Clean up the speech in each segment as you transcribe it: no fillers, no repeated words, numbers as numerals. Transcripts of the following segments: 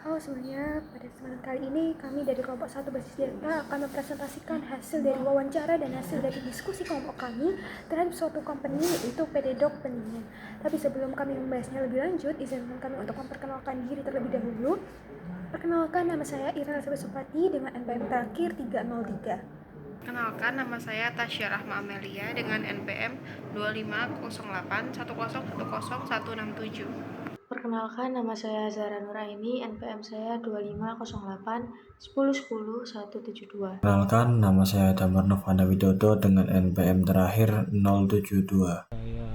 Halo semuanya, pada kesempatan kali ini kami dari kelompok 1 basis data akan mempresentasikan hasil dari wawancara dan hasil dari diskusi kelompok kami terhadap suatu company, yaitu PT Doc Pendingin. Tapi sebelum kami membahasnya lebih lanjut, izinkan kami untuk memperkenalkan diri terlebih dahulu. Perkenalkan, nama saya Ira Supati dengan NPM terakhir 303. Kenalkan, nama saya Tasya Rahma Amelia dengan NPM 250810101067. Perkenalkan, nama saya Zara Nuraini, NPM saya 2508 1010 172. Perkenalkan, nama saya Damar Novanda Widodo dengan NPM terakhir 072. Saya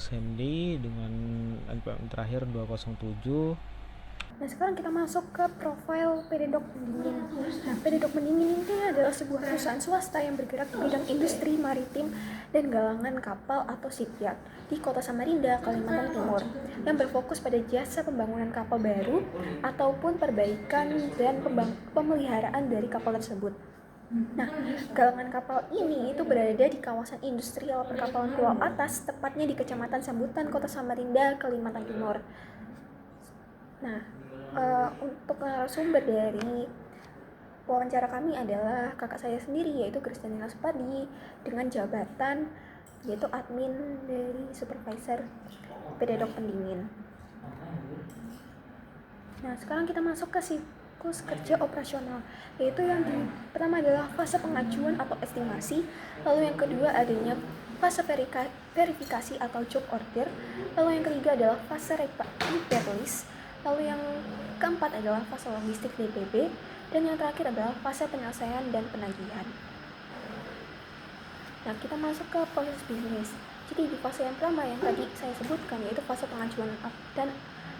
Sandy dengan NPM terakhir 207. Nah, sekarang kita masuk ke profil PT Doc Pendingin. Nah, PT Doc Pendingin ini adalah sebuah perusahaan swasta yang bergerak di bidang industri maritim dan galangan kapal atau shipyard di Kota Samarinda, Kalimantan Timur, yang berfokus pada jasa pembangunan kapal baru ataupun perbaikan dan pemeliharaan dari kapal tersebut. Nah, galangan kapal ini itu berada di kawasan industrial perkapalan Pulau Atas, tepatnya di Kecamatan Sambutan, Kota Samarinda, Kalimantan Timur. Nah, untuk narasumber dari wawancara kami adalah kakak saya sendiri, yaitu Kristianina Supadi, dengan jabatan yaitu admin dari supervisor PT Doc Pendingin. Nah, sekarang kita masuk ke siklus kerja operasional, yaitu yang pertama adalah fase pengajuan atau estimasi, lalu yang kedua adanya fase verifikasi atau job order, lalu yang ketiga adalah fase repair list, lalu yang keempat adalah fase logistik DPB, dan yang terakhir adalah fase penyelesaian dan penagihan. Nah, kita masuk ke proses bisnis. Jadi di fase yang pertama yang tadi saya sebutkan, yaitu fase pengajuan dan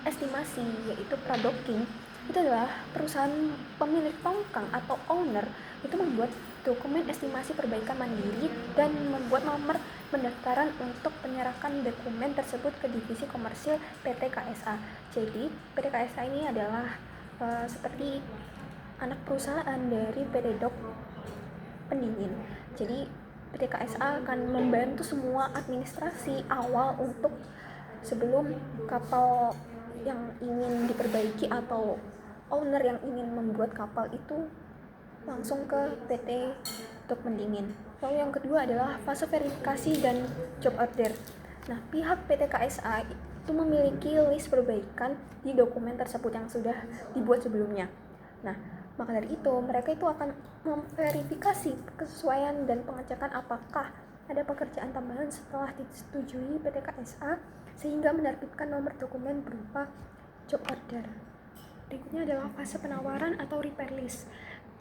estimasi, yaitu pra-docking, itu adalah perusahaan pemilik tongkang atau owner itu membuat dokumen estimasi perbaikan mandiri dan membuat nomor pendaftaran untuk penyerahan dokumen tersebut ke divisi komersil PT KSA. Jadi PT KSA ini adalah seperti anak perusahaan dari PT Doc Pendingin. Jadi PT KSA akan membantu semua administrasi awal untuk sebelum kapal yang ingin diperbaiki atau owner yang ingin membuat kapal itu langsung ke PT Doc Pendingin. Lalu yang kedua adalah fase verifikasi dan job order. Nah, pihak PT KSA itu memiliki list perbaikan di dokumen tersebut yang sudah dibuat sebelumnya. Nah, maka dari itu mereka itu akan memverifikasi kesesuaian dan pengecekan apakah ada pekerjaan tambahan setelah disetujui PT KSA sehingga menerbitkan nomor dokumen berupa job order. Berikutnya adalah fase penawaran atau repair list.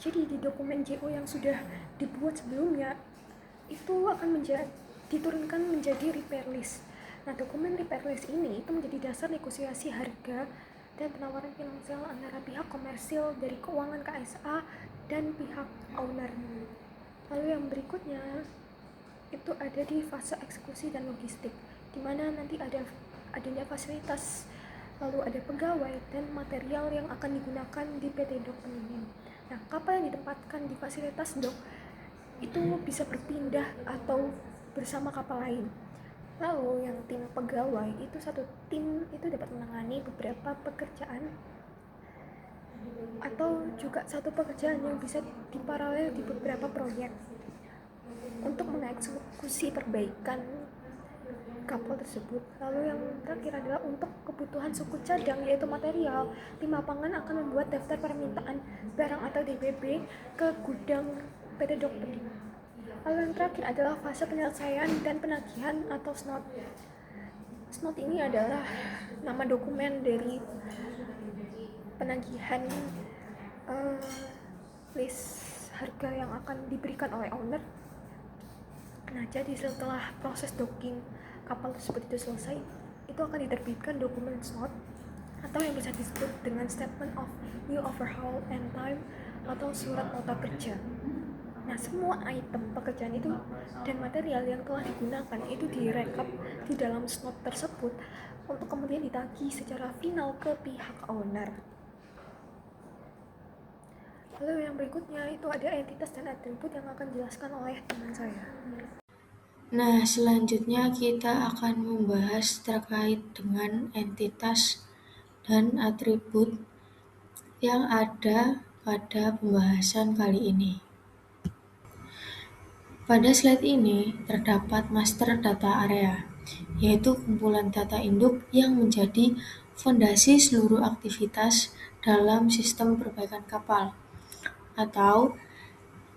Jadi di dokumen JO yang sudah dibuat sebelumnya itu akan diturunkan menjadi repair list. Nah, dokumen repair list ini itu menjadi dasar negosiasi harga dan penawaran finansial antara pihak komersil dari keuangan KSA dan pihak owner. Lalu yang berikutnya itu ada di fase eksekusi dan logistik, di mana nanti adanya fasilitas, lalu ada pegawai dan material yang akan digunakan di PT Doc Pendingin. Nah, kapal yang ditempatkan di fasilitas Doc itu bisa berpindah atau bersama kapal lain. Lalu yang tim pegawai itu satu tim itu dapat menangani beberapa pekerjaan atau juga satu pekerjaan yang bisa diparalel di beberapa proyek untuk mengeksekusi perbaikan kapal tersebut. Lalu yang terakhir adalah untuk kebutuhan suku cadang, yaitu material. Tim lapangan akan membuat daftar permintaan barang atau DBB ke gudang PT Doc Pendingin. Lalu yang terakhir adalah fase penyelesaian dan penagihan atau SNOT. SNOT ini adalah nama dokumen dari penagihan list harga yang akan diberikan oleh owner. Nah, jadi setelah proses docking kapal tersebut itu selesai, itu akan diterbitkan dokumen SNOT atau yang bisa disebut dengan Statement of New Overhaul and Time atau surat nota kerja. Nah, semua item pekerjaan itu dan material yang telah digunakan itu direkap di dalam SNOT tersebut untuk kemudian ditagih secara final ke pihak owner. Lalu yang berikutnya itu ada entitas dan atribut yang akan dijelaskan oleh teman saya. Nah, selanjutnya kita akan membahas terkait dengan entitas dan atribut yang ada pada pembahasan kali ini. Pada slide ini terdapat master data area, yaitu kumpulan data induk yang menjadi fondasi seluruh aktivitas dalam sistem perbaikan kapal, atau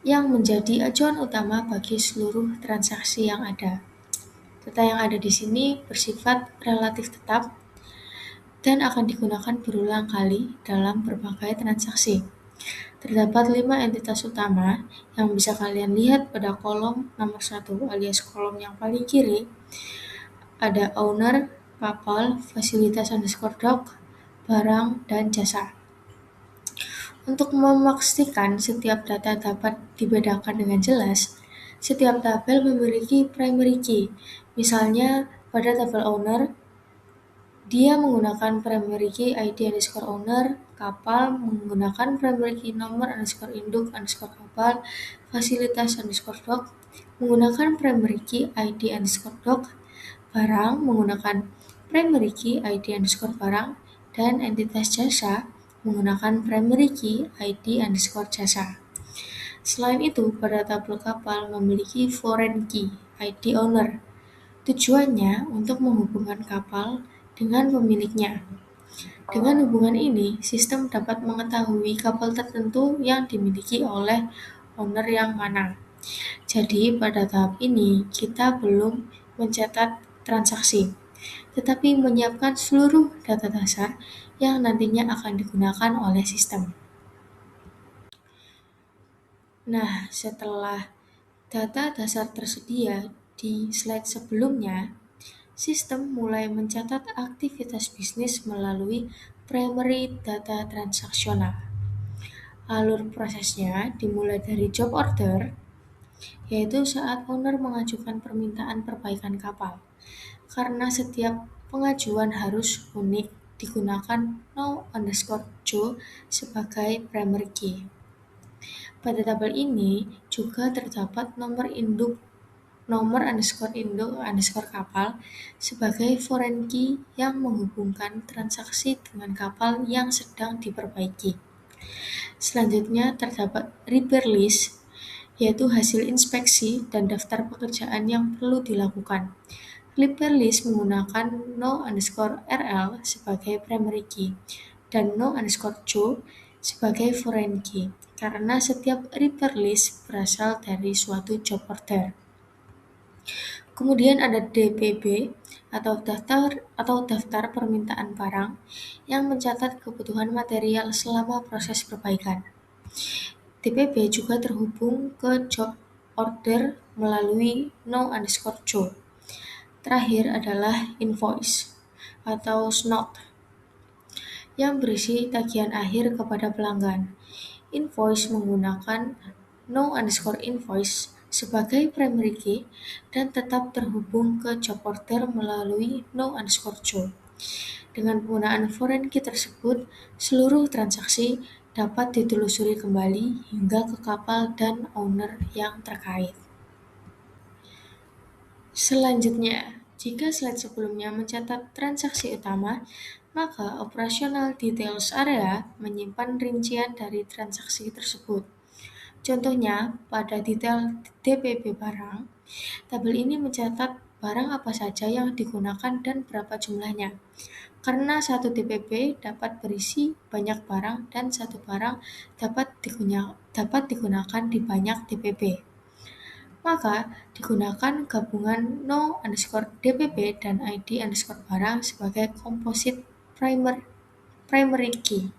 yang menjadi acuan utama bagi seluruh transaksi yang ada. Data yang ada di sini bersifat relatif tetap dan akan digunakan berulang kali dalam berbagai transaksi. Terdapat 5 entitas utama yang bisa kalian lihat pada kolom nomor 1 alias kolom yang paling kiri. Ada owner, kapal, fasilitas underscore dock, barang, dan jasa. Untuk memastikan setiap data dapat dibedakan dengan jelas, setiap tabel memiliki primary key. Misalnya pada tabel owner, dia menggunakan primary key ID underscore owner, kapal menggunakan primary key nomor underscore induk underscore kapal, fasilitas underscore dock menggunakan primary key ID underscore dock, barang menggunakan primary key ID underscore barang, dan entitas jasa menggunakan primary key ID underscore jasa. Selain itu, pada tabel kapal memiliki foreign key ID owner. Tujuannya untuk menghubungkan kapal dengan pemiliknya. Dengan hubungan ini, sistem dapat mengetahui kapal tertentu yang dimiliki oleh owner yang mana. Jadi, pada tahap ini, kita belum mencatat transaksi, tetapi menyiapkan seluruh data dasar yang nantinya akan digunakan oleh sistem. Nah, setelah data dasar tersedia di slide sebelumnya, sistem mulai mencatat aktivitas bisnis melalui primary data transaksional. Alur prosesnya dimulai dari job order, yaitu saat owner mengajukan permintaan perbaikan kapal. Karena setiap pengajuan harus unik, digunakan no_jo sebagai primary key. Pada tabel ini juga terdapat nomor underscore induk underscore kapal sebagai foreign key yang menghubungkan transaksi dengan kapal yang sedang diperbaiki. Selanjutnya terdapat repair list, yaitu hasil inspeksi dan daftar pekerjaan yang perlu dilakukan. Repair list menggunakan no_rl sebagai primary key dan no_jo sebagai foreign key, karena setiap repair list berasal dari suatu job order. Kemudian ada DPB atau daftar permintaan barang yang mencatat kebutuhan material selama proses perbaikan. DPB juga terhubung ke job order melalui no_jo. Terakhir adalah invoice atau SNOT yang berisi tagihan akhir kepada pelanggan. Invoice menggunakan no_invoice sebagai primary key dan tetap terhubung ke job order melalui no_jo. Dengan penggunaan foreign key tersebut, seluruh transaksi dapat ditelusuri kembali hingga ke kapal dan owner yang terkait. Selanjutnya, jika slide sebelumnya mencatat transaksi utama, maka operational details area menyimpan rincian dari transaksi tersebut. Contohnya, pada detail DPB barang, tabel ini mencatat barang apa saja yang digunakan dan berapa jumlahnya. Karena satu DPB dapat berisi banyak barang dan satu barang dapat digunakan di banyak DPB. Maka digunakan gabungan no_dpp dan ID underscore barang sebagai composite primary key.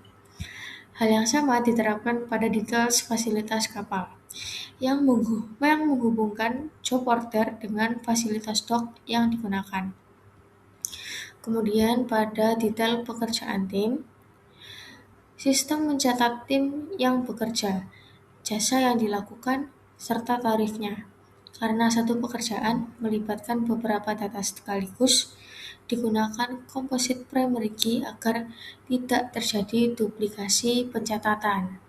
Hal yang sama diterapkan pada details fasilitas kapal yang menghubungkan job order dengan fasilitas dock yang digunakan. Kemudian pada detail pekerjaan tim, sistem mencatat tim yang bekerja, jasa yang dilakukan, serta tarifnya. Karena satu pekerjaan melibatkan beberapa data sekaligus, digunakan composite primary key agar tidak terjadi duplikasi pencatatan.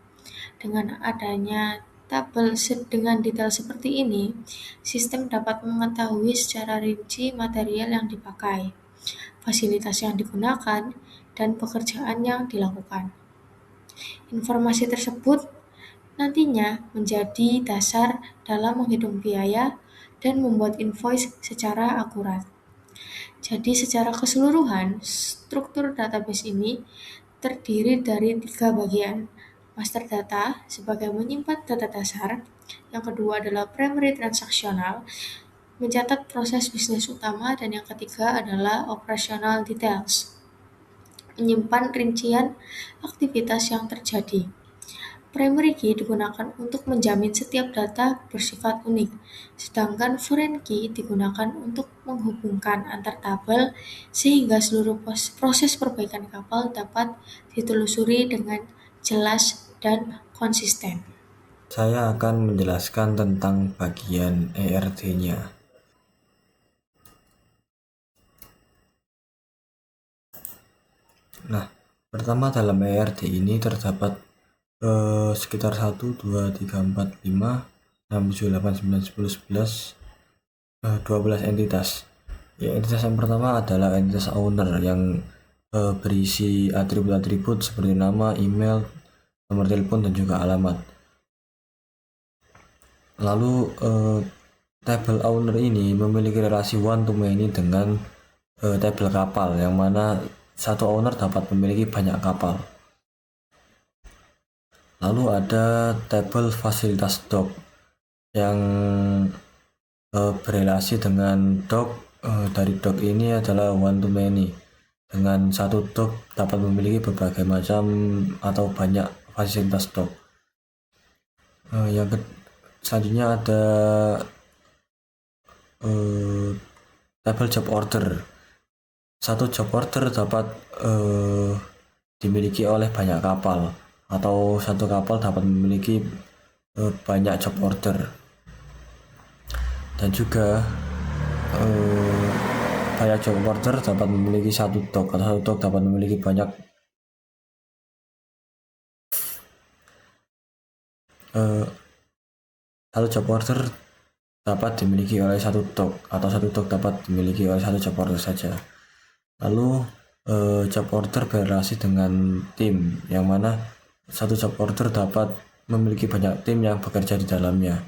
Dengan adanya tabel dengan detail seperti ini, sistem dapat mengetahui secara rinci material yang dipakai, fasilitas yang digunakan, dan pekerjaan yang dilakukan. Informasi tersebut nantinya menjadi dasar dalam menghitung biaya dan membuat invoice secara akurat. Jadi secara keseluruhan, struktur database ini terdiri dari 3 bagian. Master data sebagai menyimpan data dasar, yang kedua adalah primary transaksional, mencatat proses bisnis utama, dan yang ketiga adalah operational details, menyimpan rincian aktivitas yang terjadi. Primary key digunakan untuk menjamin setiap data bersifat unik, sedangkan foreign key digunakan untuk menghubungkan antar tabel sehingga seluruh proses perbaikan kapal dapat ditelusuri dengan jelas dan konsisten. Saya akan menjelaskan tentang bagian ERD-nya. Nah, pertama dalam ERD ini terdapat sekitar 1, 2, 3, 4, 5, 6, 7, 8, 9, 10, 11, 12 entitas. Ya, entitas yang pertama adalah entitas owner yang berisi atribut-atribut seperti nama, email, nomor telepon, dan juga alamat. Lalu table owner ini memiliki relasi one to many dengan table kapal, yang mana satu owner dapat memiliki banyak kapal. Lalu ada table fasilitas dock yang berelasi dengan dock. Dari dock ini adalah one to many, dengan satu dock dapat memiliki berbagai macam atau banyak fasilitas dock. Selanjutnya ada table job order. Satu job order dapat dimiliki oleh banyak kapal, atau satu kapal dapat memiliki banyak job order. Dan juga banyak job order dapat memiliki satu dock, atau satu dock dapat memiliki banyak satu job order dapat dimiliki oleh satu dock, atau satu dock dapat dimiliki oleh satu job order saja. Lalu job order berrelasi dengan tim, yang mana satu job order dapat memiliki banyak tim yang bekerja di dalamnya.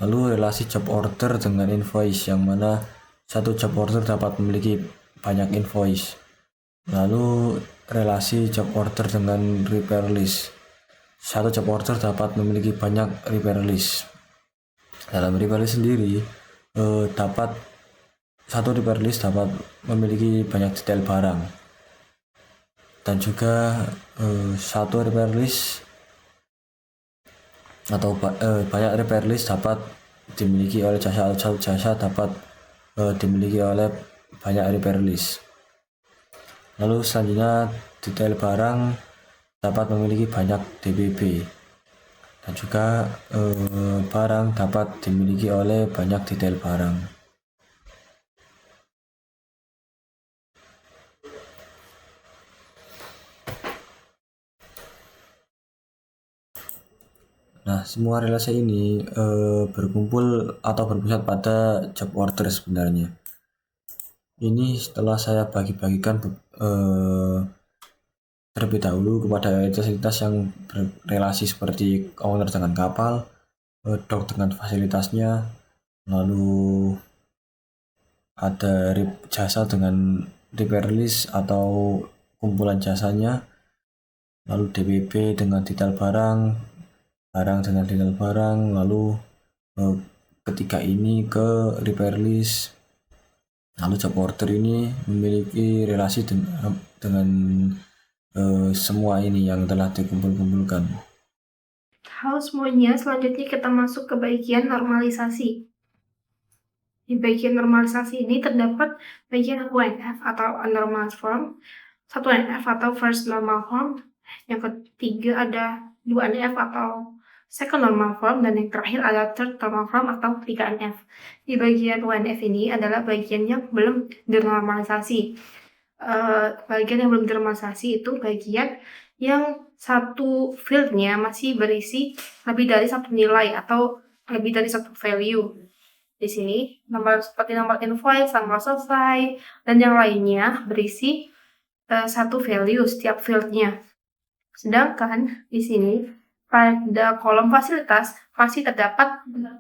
Lalu relasi job order dengan invoice, yang mana satu job order dapat memiliki banyak invoice. Lalu relasi job order dengan repair list. Satu job order dapat memiliki banyak repair list. Dalam repair list sendiri, satu repair list dapat memiliki banyak detail barang. Dan juga satu repair list atau banyak repair list dapat dimiliki oleh jasa, atau satu jasa dapat dimiliki oleh banyak repair list. Lalu selanjutnya detail barang dapat memiliki banyak DBB, dan juga barang dapat dimiliki oleh banyak detail barang. Nah, semua relasi ini berkumpul atau berpusat pada job order sebenarnya. Ini setelah saya bagi-bagikan terlebih dahulu kepada entitas yang berrelasi seperti owner dengan kapal, dock dengan fasilitasnya, lalu ada jasa dengan repair list atau kumpulan jasanya, lalu DBB dengan detail barang dengan detail barang, lalu ketiga ini ke repair list. Lalu job order ini memiliki relasi dengan semua ini yang telah dikumpulkan. Halo semuanya, selanjutnya kita masuk ke bagian normalisasi. Di bagian normalisasi ini terdapat bagian UNF atau Unnormalized Form, satu NF atau First Normal Form, yang ketiga ada 2 NF atau Second Normal Form, dan yang terakhir ada Third Normal Form atau 3 NF. Di bagian UNF ini adalah bagian yang belum dinormalisasi. Bagian yang belum dinormalisasi itu bagian yang satu fieldnya masih berisi lebih dari satu nilai atau lebih dari satu value. Di sini nomor seperti nomor invoice, tanggal selesai, dan yang lainnya berisi satu value setiap fieldnya. Sedangkan di sini pada kolom fasilitas masih terdapat 3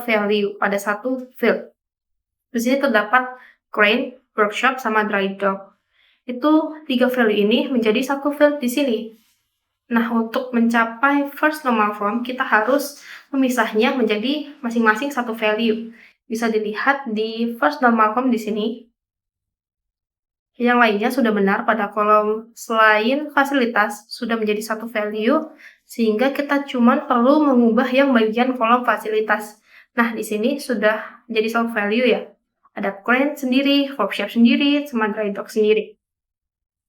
value pada satu field. Di sini terdapat crane, workshop, sama dry dock. Itu 3 value ini menjadi satu field di sini. Nah, untuk mencapai first normal form, kita harus memisahnya menjadi masing-masing satu value. Bisa dilihat di first normal form di sini. Yang lainnya sudah benar pada kolom selain fasilitas sudah menjadi satu value, sehingga kita cuma perlu mengubah yang bagian kolom fasilitas. Nah, di sini sudah menjadi satu value ya. Ada crane sendiri, workshop sendiri, sama dry dock sendiri.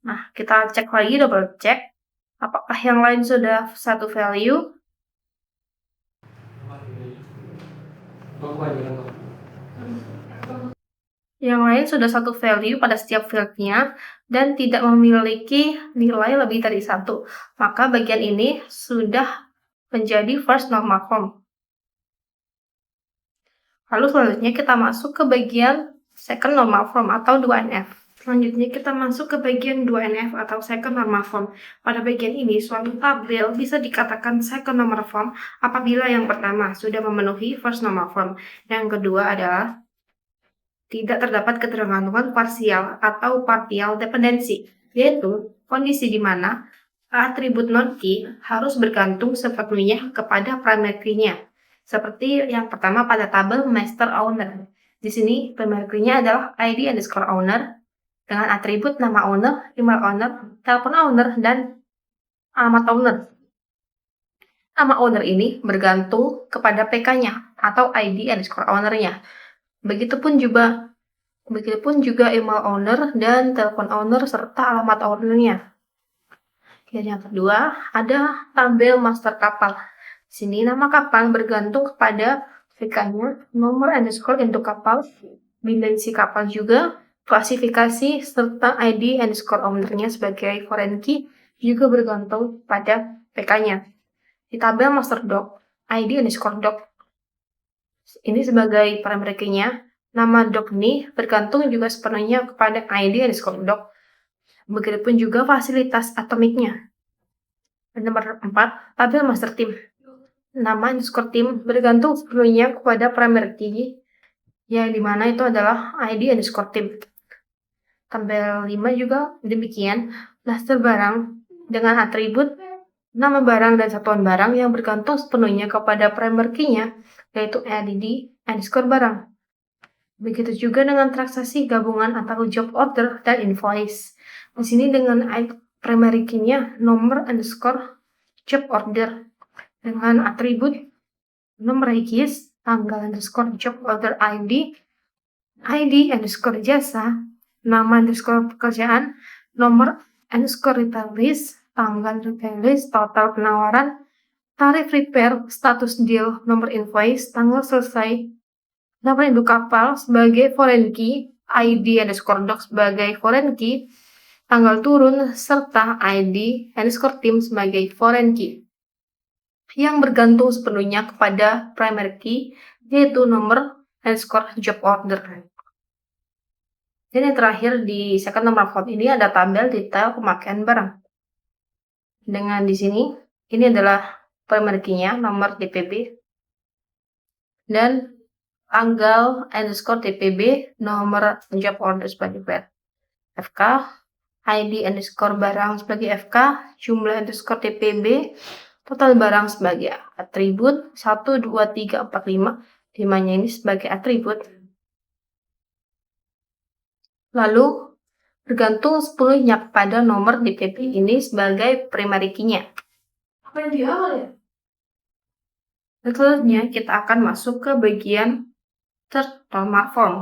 Nah, kita cek lagi, double check. Apakah yang lain sudah satu value? Yang lain sudah satu value pada setiap fieldnya dan tidak memiliki nilai lebih dari 1. Maka bagian ini sudah menjadi first normal form. Lalu selanjutnya kita masuk ke bagian second normal form atau 2NF. Selanjutnya kita masuk ke bagian 2NF atau second normal form. Pada bagian ini, suatu tabel bisa dikatakan second normal form apabila yang pertama sudah memenuhi first normal form. Yang kedua adalah tidak terdapat ketergantungan parsial atau partial dependency, yaitu kondisi di mana atribut non-key harus bergantung sepenuhnya kepada primary key-nya. Seperti yang pertama pada tabel master owner. Di sini primary key-nya adalah ID underscore owner dengan atribut nama owner, email owner, telepon owner, dan alamat owner. Nama owner ini bergantung kepada PK-nya atau ID underscore owner-nya. Begitupun juga email owner dan telepon owner serta alamat owner-nya. Dan yang kedua, ada tabel master kapal. Di sini nama kapal bergantung kepada PK-nya, nomor underscore induk kapal, dimensi kapal juga, klasifikasi, serta ID underscore owner-nya sebagai foreign key juga bergantung pada PK-nya. Di tabel master doc, ID underscore doc ini sebagai primary key-nya. Nama doc ini bergantung juga sepenuhnya kepada ID underscore doc. Begitupun juga fasilitas atomiknya. Dan nomor 4, tabel master team. Nama underscore team bergantung sepenuhnya kepada primary key, yang dimana itu adalah ID underscore team. Tabel 5 juga demikian, klaster barang dengan atribut nama barang dan satuan barang yang bergantung sepenuhnya kepada primary key-nya, yaitu ID underscore barang. Begitu juga dengan transaksi gabungan antara job order dan invoice. Di sini dengan primary key-nya nomor underscore job order dengan atribut nomor regis, tanggal underscore job order ID, ID underscore jasa, nama underscore pekerjaan, nomor underscore retail list, tanggal retail list, total penawaran, tarif repair, status deal, nomor invoice, tanggal selesai, nomor induk kapal sebagai foreign key, ID underscore doc sebagai foreign key, tanggal turun, serta ID underscore team sebagai foreign key yang bergantung sepenuhnya kepada primary key, yaitu nomor underscore job order. Dan yang terakhir di second normal form ini ada tabel detail pemakaian barang. Dengan di sini, ini adalah primary key-nya, nomor DPB, dan tanggal underscore DPB, nomor job order sebagai FK, ID underscore barang sebagai FK, jumlah underscore DPB, total barang sebagai atribut, 1, 2, 3, 4, 5, 5-nya ini sebagai atribut. Lalu, bergantung sepenuhnya pada nomor DPP ini sebagai primary key-nya. Apa yang di awal ya? Selanjutnya, kita akan masuk ke bagian third normal form.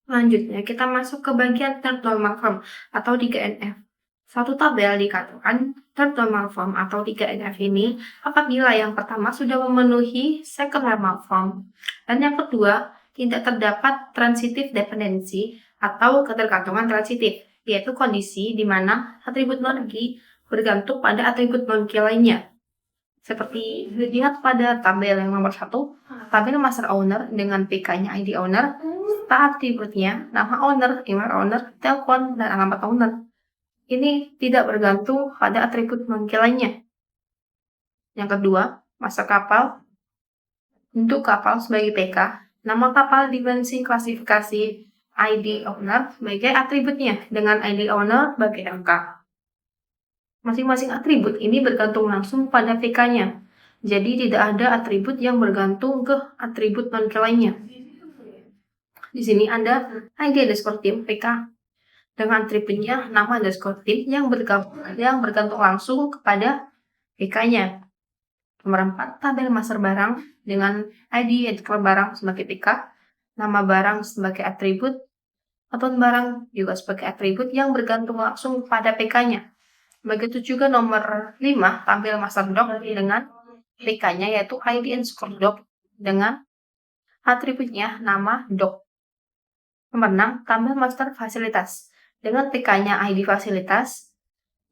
Selanjutnya, kita masuk ke bagian third normal form atau 3NF. Suatu tabel dikatakan third normal form atau 3NF ini apabila yang pertama sudah memenuhi second normal form, dan yang kedua tidak terdapat transitive dependency atau ketergantungan transitif, yaitu kondisi di mana atribut non-key bergantung pada atribut non-key lainnya. Seperti dilihat pada tabel yang nomor 1, tabel master owner dengan PK-nya ID owner, serta atributnya nama owner, email owner, telepon, dan alamat owner. ini tidak bergantung pada atribut monkey lainnya. Yang kedua, masa kapal. Untuk kapal sebagai PK, nama kapal dimensi klasifikasi ID owner sebagai atributnya dengan ID owner sebagai MK. Masing-masing atribut ini bergantung langsung pada PK-nya. Jadi tidak ada atribut yang bergantung ke atribut monkey lainnya. Di sini ada ID underscore team PK dengan atributnya nama underscore team yang bergantung langsung kepada PK-nya. Nomor 4, tabel master barang dengan ID underscore barang sebagai PK, nama barang sebagai atribut, atau barang juga sebagai atribut yang bergantung langsung pada PK-nya. Begitu juga nomor 5, tabel master doc dengan PK-nya yaitu ID underscore doc dengan atributnya nama doc. Nomor 6, tabel master fasilitas dengan PK-nya ID fasilitas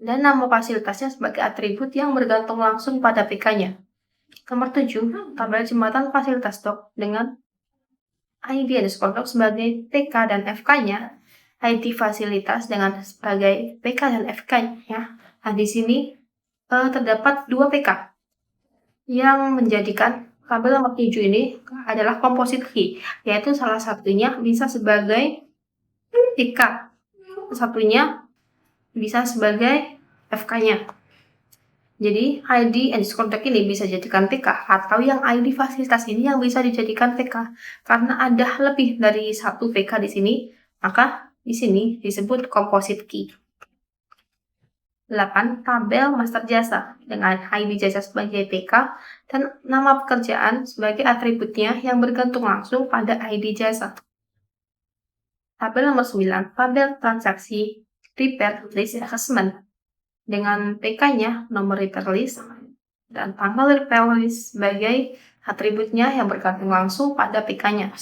dan nama fasilitasnya sebagai atribut yang bergantung langsung pada PK-nya. Nomor 7, tabel jembatan fasilitas doc dengan ID underscore doc sebagai PK dan FK-nya, ID fasilitas dengan sebagai PK dan FK-nya. Nah, di sini terdapat 2 PK yang menjadikan tabel nomor 7 ini adalah composite key, yaitu salah satunya bisa sebagai PK, satunya bisa sebagai FK-nya. Jadi ID underscore doc ini bisa dijadikan PK atau yang ID fasilitas ini yang bisa dijadikan PK. Karena ada lebih dari satu PK di sini, maka di sini disebut composite key. 8. Tabel master jasa dengan ID jasa sebagai PK dan nama pekerjaan sebagai atributnya yang bergantung langsung pada ID jasa. Tabel nomor 9. Tabel transaksi repair list assessment dengan PK-nya nomor repair list dan tanggal repair list sebagai atributnya yang bergantung langsung pada PK-nya.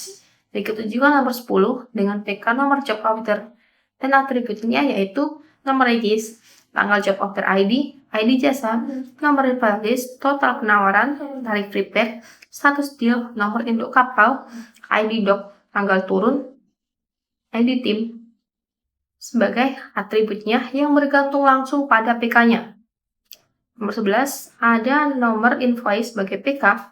Begitu juga nomor 10 dengan PK nomor job order dan atributnya yaitu nomor regis, tanggal job order ID, ID jasa, nomor repair list, total penawaran, tarif repair, status deal, nomor induk kapal, ID doc, tanggal turun, ID tim sebagai atributnya yang bergantung langsung pada PK-nya. Nomor 11, ada nomor invoice sebagai PK,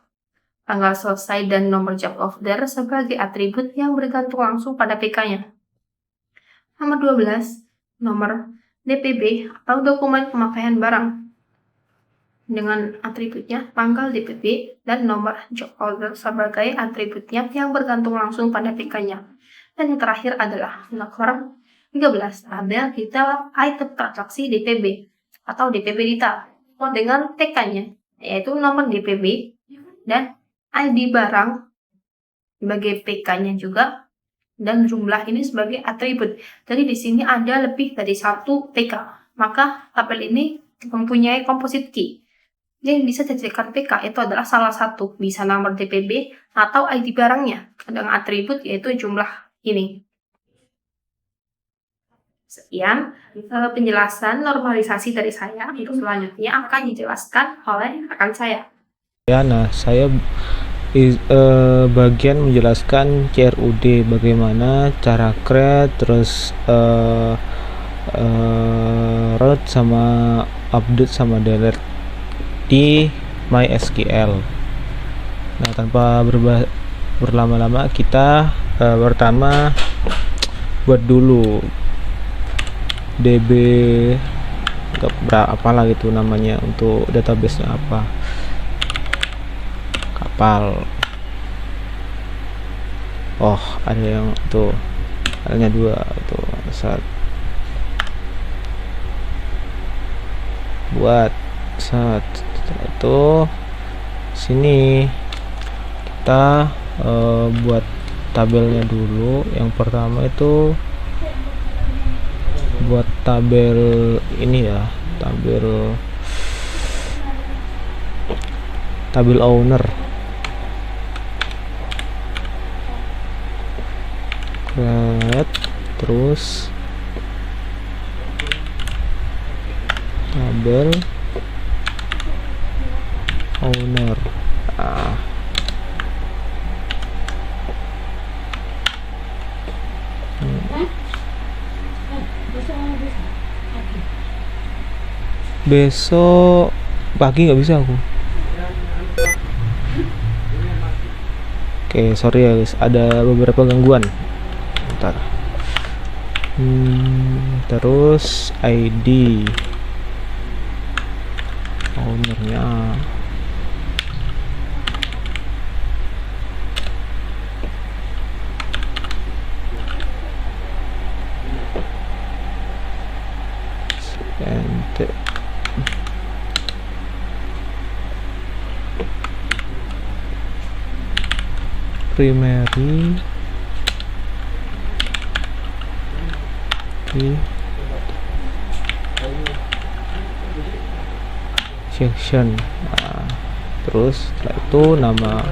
tanggal selesai dan nomor job order sebagai atribut yang bergantung langsung pada PK-nya. Nomor 12, nomor DPB atau dokumen pemakaian barang dengan atributnya tanggal DPB dan nomor job order sebagai atributnya yang bergantung langsung pada PK-nya. Dan yang terakhir adalah nomor 13, tabel detail item transaksi DPB atau DPB detail dengan PK-nya yaitu nomor DPB dan ID barang sebagai PK-nya juga dan jumlah ini sebagai atribut. Jadi di sini ada lebih dari satu PK. Maka tabel ini mempunyai composite key. Yang bisa dijadikan PK itu adalah salah satu, bisa nomor DPB atau ID barangnya dengan atribut yaitu jumlah ini. Sekian penjelasan normalisasi dari saya. Untuk selanjutnya akan dijelaskan oleh rekan saya. Ya, nah saya bagian menjelaskan CRUD, bagaimana cara create, terus route sama update sama delete di MySQL. Nah, tanpa berlama-lama kita pertama buat dulu DB berapa lah gitu namanya, untuk database-nya apa, kapal. Oh, ada yang tuh hanya 2 tuh saat buat saat itu sini kita buat tabelnya dulu. Yang pertama itu buat tabel ini ya, tabel owner, create, terus tabel owner. Nah, Besok pagi nggak bisa aku. Oke, sorry ya guys, ada beberapa gangguan. Bentar. Terus ID ownernya. Ente. Primary. Section. Nah, terus setelah itu nama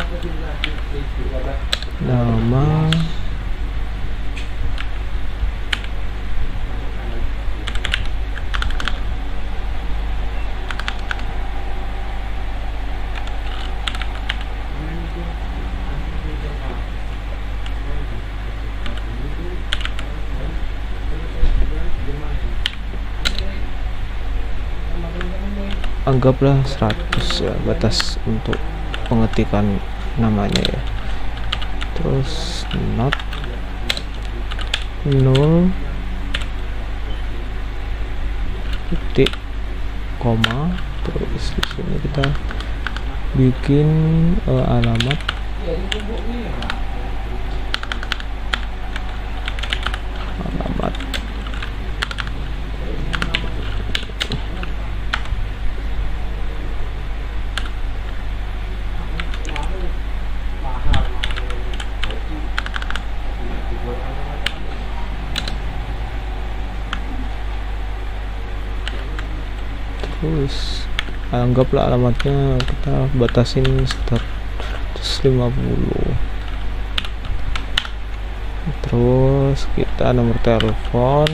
anggaplah 100 ya, batas untuk pengetikan namanya ya. Terus not null titik koma, terus di sini kita bikin alamat terus anggaplah alamatnya kita batasin 150. Terus kita nomor telepon,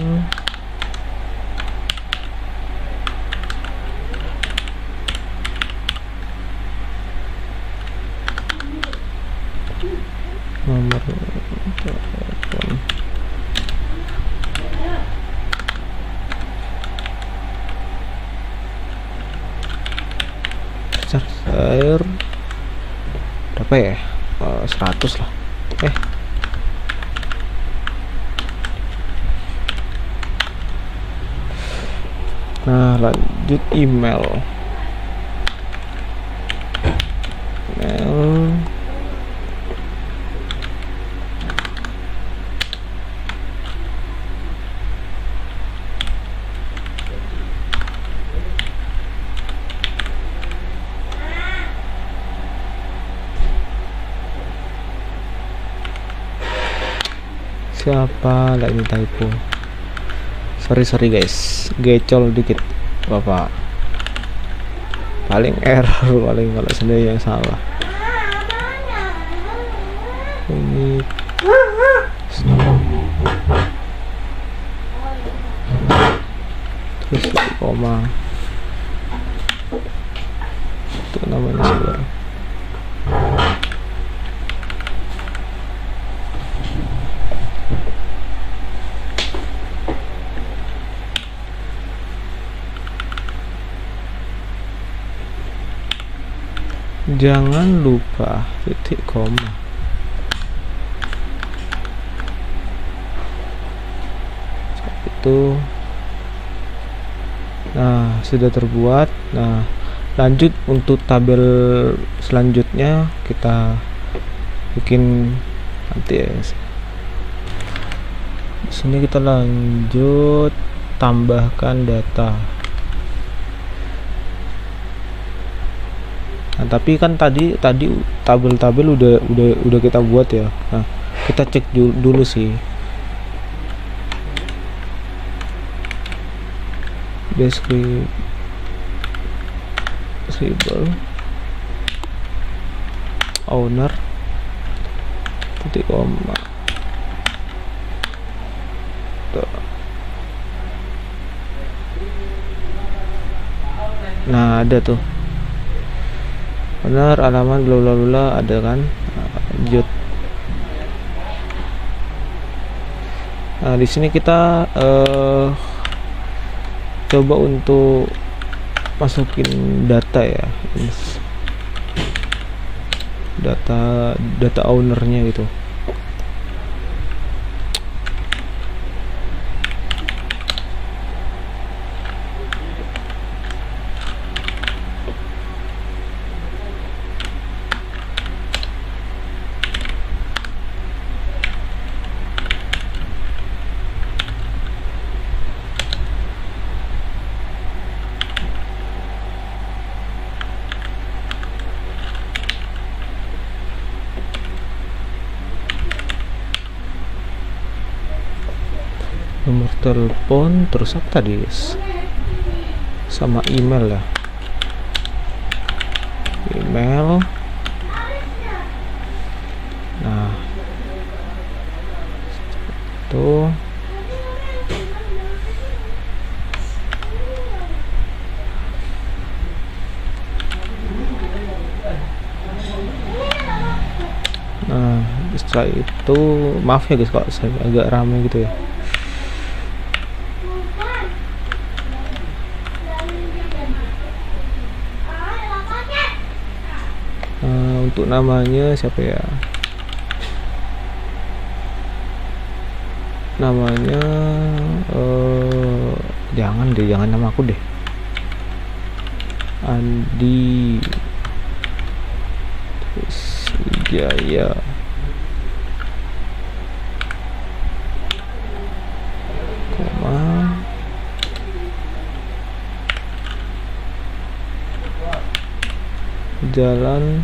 nomor telepon, charger berapa ya, 100 lah. Nah, lanjut email. Siapa lagi typo? Sorry guys, gecol dikit bapak, paling error paling kalau sendiri yang salah ini. Terus koma itu namanya server. Jangan lupa titik koma. Itu. Nah, sudah terbuat. Nah, lanjut untuk tabel selanjutnya kita bikin nanti ya. Di sini kita lanjut tambahkan data. Nah, tapi kan tadi tabel-tabel udah kita buat ya. Nah, kita cek dulu sih. Description owner titik koma. Tuh. Nah, ada tuh. Benar, alamat bla bla bla ada kan. Lanjut. Nah, di sini kita coba untuk masukin data ya, data ownernya gitu. Nomor telepon, terus apa tadi guys, sama email ya, email. Nah tuh setelah itu maaf ya guys kalau saya agak ramai gitu ya. Untuk namanya siapa ya, namanya jangan nama aku deh, Andi Jaya. Koma Jalan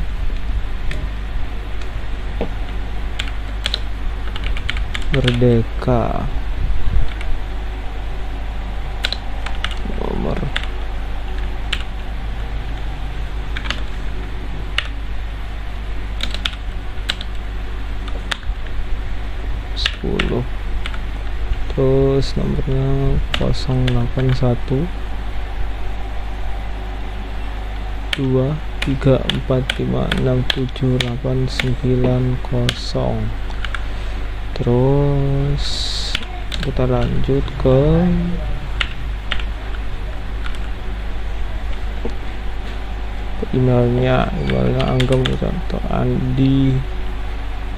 Merdeka, nomor 10, terus nomornya 081 2 3 4 5 6 7 8 9 0. Terus kita lanjut ke emailnya Anggam contoh Andi.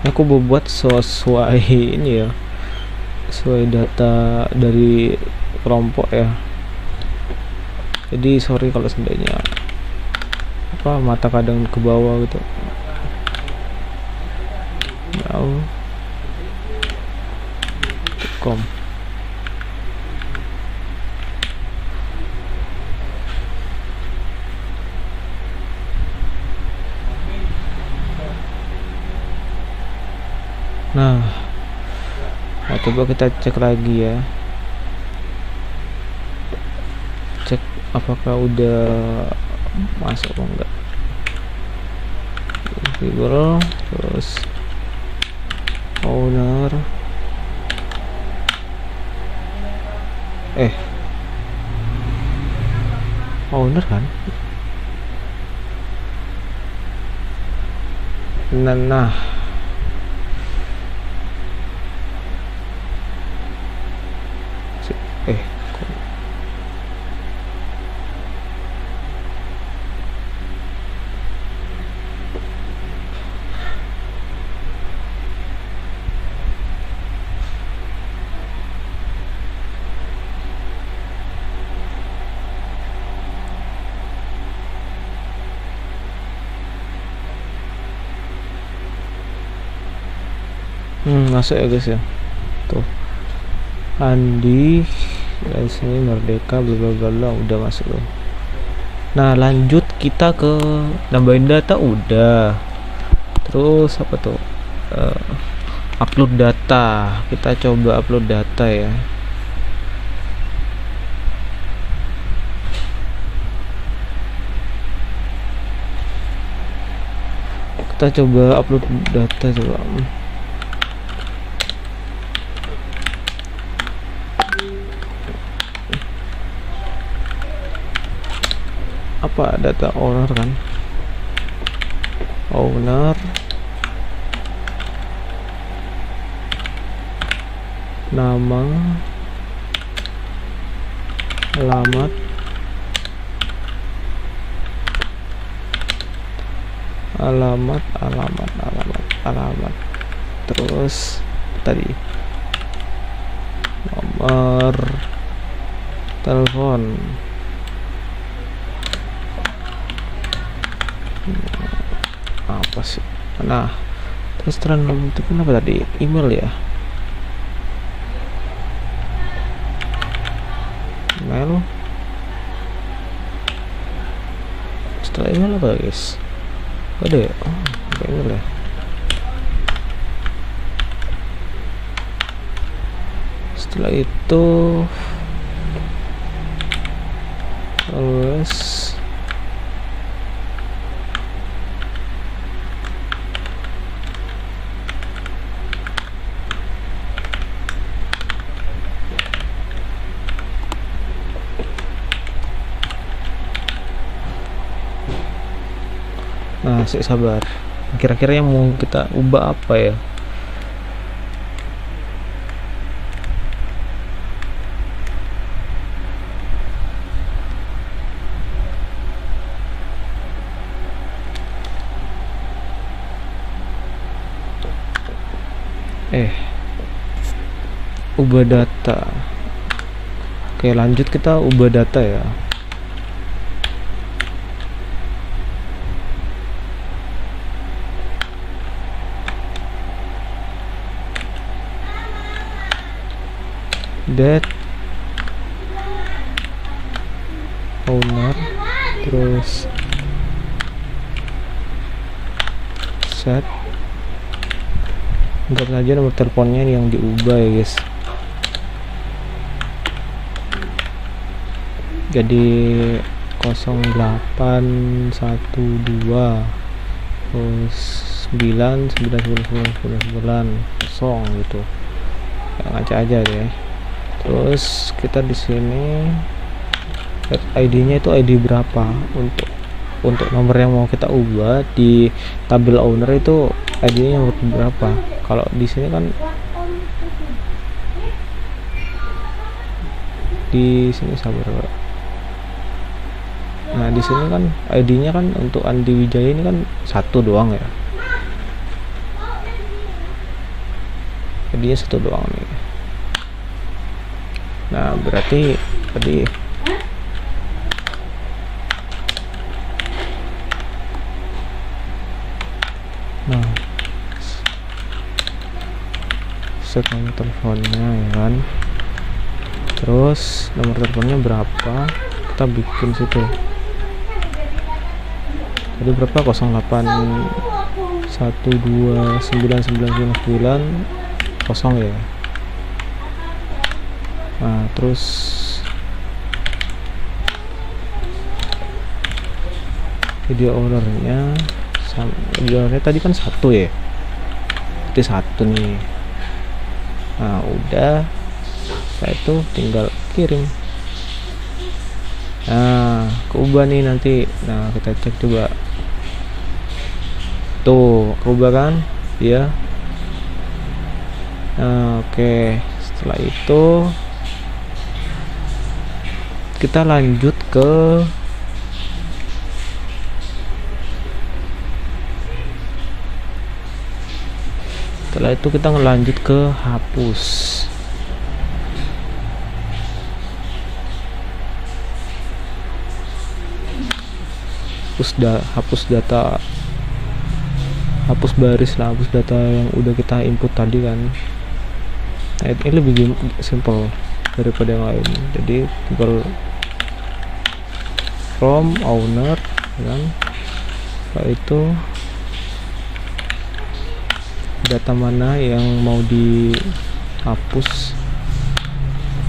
Aku buat sesuai ini ya, sesuai data dari kelompok ya. Jadi sorry kalau seandainya mata kadang ke bawah gitu. .com. Nah, coba kita cek lagi ya, cek apakah udah masuk atau enggak. Fiber, terus owner, owner kan. Nah masuk ya guys ya, tuh Andi dan sini Merdeka bla bla bla udah masuk loh. Nah lanjut kita ke nambahin data udah, terus apa tuh, upload data. Kita coba upload data ya. Kita coba upload data coba. Apa data owner kan, owner, nama, alamat, alamat, terus tadi nomor telepon. Apa sih? Nah, terus itu kenapa tadi? Email ya? Email. Setelah email apa guys? Gak ada ya? Oh, gak email ya? Setelah itu terus nah, sabar. Kira-kira yang mau kita ubah apa ya? Ubah data. Oke, lanjut kita ubah data ya. That owner, terus set, anggap saja nomor teleponnya yang diubah ya guys. Jadi 0812 terus 9 gitu. Ya, ngaca aja deh. Terus kita di sini ID-nya itu ID berapa untuk nomor yang mau kita ubah di tabel owner itu ID-nya yang berapa. Kalau di sini kan di sini sabar. Nah, di sini kan ID-nya kan untuk Andi Wijaya ini kan 1 doang ya. ID-nya 1 doang nih. Nah, berarti tadi set nomor teleponnya ya kan, terus nomor teleponnya berapa kita bikin situ. Tadi berapa? 08129999 ya. Nah, terus video ownernya tadi kan 1 ya, jadi 1 nih. Nah, udah, setelah itu tinggal kirim. Nah, keubah nih nanti. Nah, kita cek coba. Tuh, keubah kan? Iya. Nah, oke. Setelah itu kita lanjut ke lanjut ke hapus. Hapus data, hapus baris lah, hapus data yang udah kita input tadi kan. Nah, ini lebih simple daripada yang lain. Jadi tinggal from owner kan, setelah itu data mana yang mau dihapus.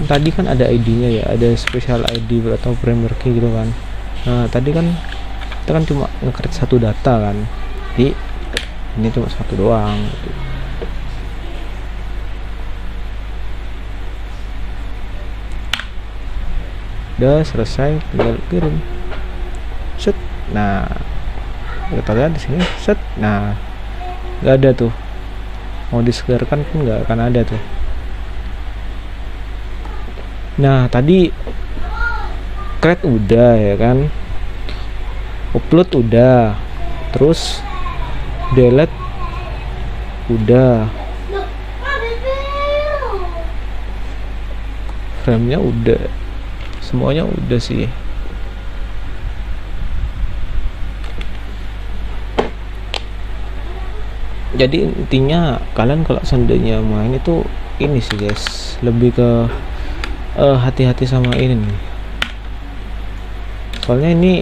Tadi kan ada ID-nya ya, ada special ID atau primary key gitu kan. Nah, tadi kan kita kan cuma nge-create 1 data kan, jadi ini cuma 1 doang gitu. Udah selesai, tinggal kirim. Set. Nah, kita lihat di sini set. Nah, nggak ada tuh, mau disegarkan pun nggak akan ada tuh. Nah, tadi create udah ya kan, upload udah, terus delete udah, frame-nya udah, semuanya udah sih. Jadi intinya kalian kalau seandainya main itu ini sih guys, lebih ke hati-hati sama ini nih. Soalnya ini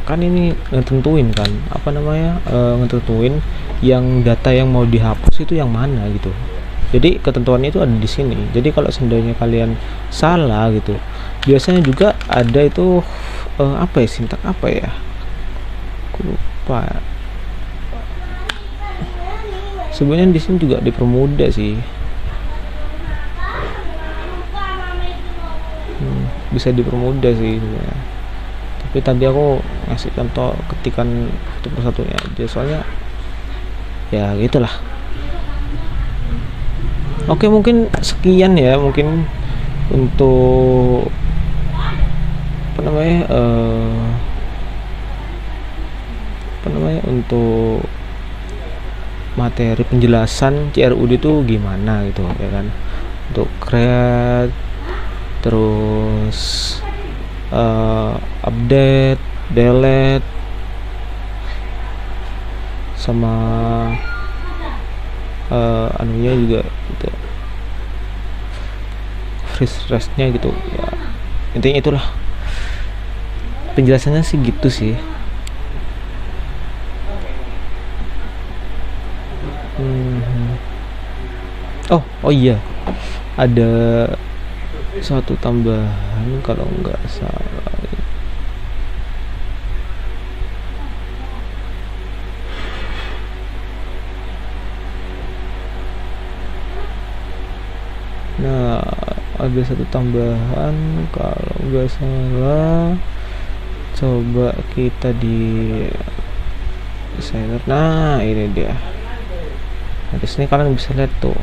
kan ini ngetentuin kan apa namanya, ngetentuin yang data yang mau dihapus itu yang mana gitu. Jadi ketentuannya itu ada di sini. Jadi kalau seandainya kalian salah gitu, biasanya juga ada itu apa ya, sintak apa ya, aku lupa. Sebenarnya di sini juga dipermudah sih. Bisa dipermudah sih sebenarnya. Tapi tadi aku ngasih contoh ketikan satu persatunya aja, soalnya ya gitulah. Oke, mungkin sekian ya, mungkin untuk apa namanya untuk materi penjelasan CRUD itu gimana gitu ya kan, untuk create, terus update, delete, sama anunya juga gitu, freeze restnya gitu ya, intinya itulah penjelasannya sih gitu sih. Oh iya, ada satu tambahan kalau nggak salah. Nah, ada satu tambahan kalau nggak salah. Coba kita di share. Nah, ini dia. Nah, di sini kalian bisa lihat tuh.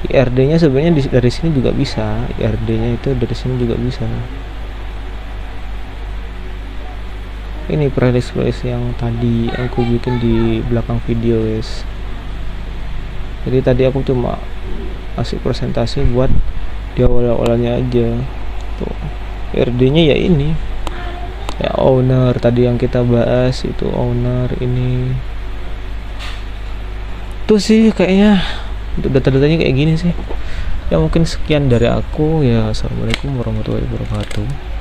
IRD-nya sebenarnya dari sini juga bisa. IRD-nya itu dari sini juga bisa. Ini playlist yang tadi aku bikin di belakang video, guys. Jadi tadi aku cuma kasih presentasi buat di awal-awalnya aja. Tuh. IRD-nya ya ini. Ya owner tadi yang kita bahas itu, owner ini. Tuh sih kayaknya untuk data-datanya kayak gini sih. Ya mungkin sekian dari aku ya. Assalamualaikum warahmatullahi wabarakatuh.